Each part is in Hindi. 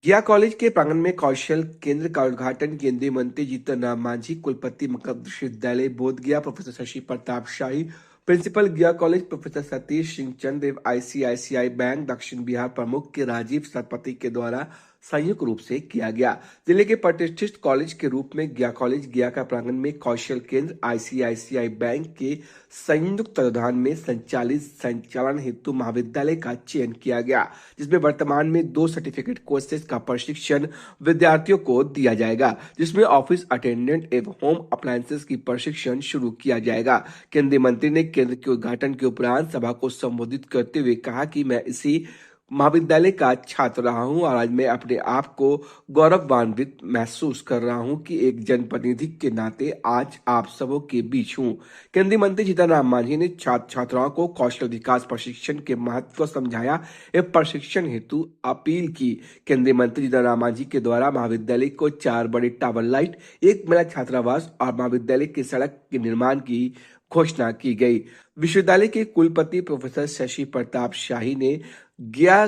गया कॉलेज के प्रांगण में कौशल केंद्र का उद्घाटन केंद्रीय मंत्री जीतन राम मांझी, कुलपति मकरंद विश्वविद्यालय बोधगया प्रोफेसर शशि प्रताप शाही, प्रिंसिपल गया कॉलेज प्रोफेसर सतीश सिंह चंद एवं आईसीआईसीआई बैंक दक्षिण बिहार प्रमुख के राजीव सतपथी के द्वारा संयुक्त रूप से किया गया। जिले के प्रतिष्ठित कॉलेज के रूप में गया कॉलेज गया का प्रांगण में कौशल केंद्र आईसीआईसीआई बैंक के संयुक्त तत्वाधान में संचालित संचालन हेतु महाविद्यालय का चयन किया गया, जिसमें वर्तमान में 2 सर्टिफिकेट कोर्सेज का प्रशिक्षण विद्यार्थियों को दिया जाएगा, जिसमें ऑफिस अटेंडेंट एवं होम अप्लायंसेस की प्रशिक्षण शुरू किया जाएगा। केंद्रीय मंत्री ने केंद्र के उद्घाटन के उपरांत सभा को संबोधित करते हुए कहा कि मैं इसी महाविद्यालय का छात्र रहा हूं और आज मैं अपने आप को गौरवान्वित महसूस कर रहा हूं कि एक जनप्रतिनिधि के नाते आज आप सबों के बीच हूं। केंद्रीय मंत्री जीतन राम मांझी ने छात्र छात्राओं को कौशल विकास प्रशिक्षण के महत्व को समझाया एवं प्रशिक्षण हेतु अपील की। केंद्रीय मंत्री जीतन राम मांझी के द्वारा महाविद्यालय को 4 बड़े टावर लाइट, 1 महिला छात्रावास और महाविद्यालय की सड़क के निर्माण की घोषणा की गई। विश्वविद्यालय के कुलपति प्रोफेसर शशि प्रताप शाही ने गया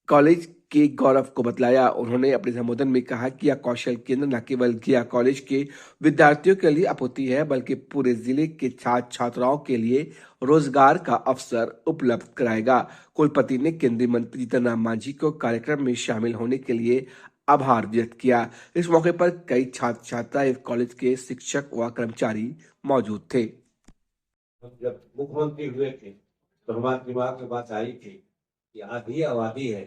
कॉलेज के गौरव को बतलाया। उन्होंने अपने संबोधन में कहा कि यह कौशल केंद्र न केवल गया कॉलेज के विद्यार्थियों के लिए आपूर्ति है, बल्कि पूरे जिले के छात्र छात्राओं के लिए रोजगार का अवसर उपलब्ध कराएगा। कुलपति ने केंद्रीय मंत्री जीतन राम मांझी को कार्यक्रम में शामिल होने के लिए आभार व्यक्त किया। इस मौके पर कई छात्र छात्रा एवं कॉलेज के शिक्षक व कर्मचारी मौजूद थे। जब मुख्यमंत्री हुए थे तो हमारे दिमाग में बात आई थी कि आधी आबादी है,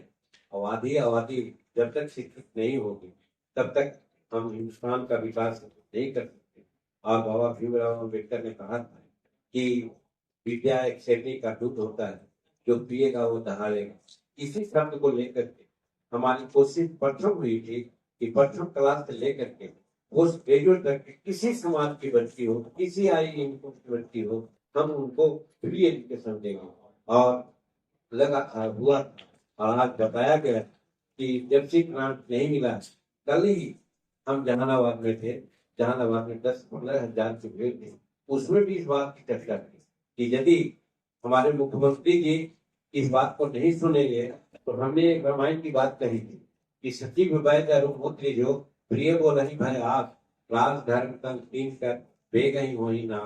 आबादी आबादी जब तक शिक्षित नहीं होगी तब तक हम हिंदुस्तान का विकास नहीं कर सकते। और बाबा भीमराव अम्बेडकर ने कहा था कि विद्या एक शेरनी का दूध होता है, जो पिएगा वो दहाड़ेगा। इसी शब्द को लेकर के हमारी कोशिश प्रथम हुई थी कि प्रथम क्लास से लेकर के पोस्ट ग्रेजुएट तक किसी समाज की बच्ची हो, किसी आई इनकम की बच्ची हो, हम उनको फ्री एजुकेशन देंगे। और लगा हुआ और आज बताया गया कि जब से ग्रांट नहीं मिला, कल ही हम जहानाबाद में थे, जहानाबाद में 10-15 हजार की भीड़ थी, उसमें भी इस बात की चर्चा की कि यदि हमारे मुख्यमंत्री जी इस बात को नहीं सुनेंगे तो हमने एक रामायण की बात कही थी कि सचिव वैद्य रुक्मूत्री जो प्रिय बोलहि भाई आप, राज धर्म तंग तीन कर बे गई वही ना।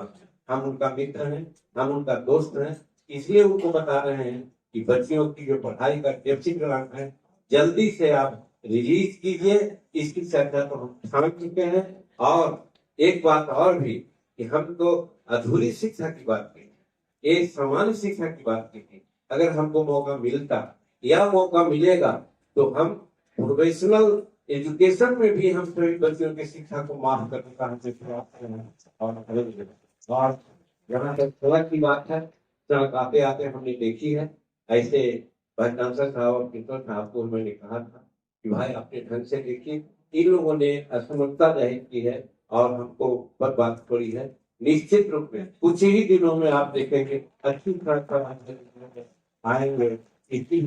हम उनका मित्र हैं, हम उनका दोस्त हैं, इसलिए उनको बता रहे हैं कि बच्चियों की जो पढ़ाई का डेफिसिट ग्रांट है जल्दी से आप रिलीज कीजिए। इसकी चर्चा तो हम ठान चुके हैं। और एक बात और भी कि हम तो अधूरी शिक्षा की बात की, एक सामान्य शिक्षा की बात की थी। अगर हमको मौका मिलता या मौका मिलेगा तो हम प्रोफेशनल एजुकेशन में भी हम सभी बच्चों की शिक्षा को माफ करने का हमसे प्रयास करें और करेंगे। और जहाँ तक सड़क की बात है, सड़क आते आते हमने देखी है। ऐसे भाई चांसलर साहब और प्रिंसिपल साहब को मैंने कहा था कि भाई अपने ढंग से देखिए, इन लोगों ने असमर्थता जाहिर की है और हमको पर बात पड़ी है। निश्चित रूप में कुछ ही दिनों में आप देखेंगे अच्छी तरह आएंगे। इतनी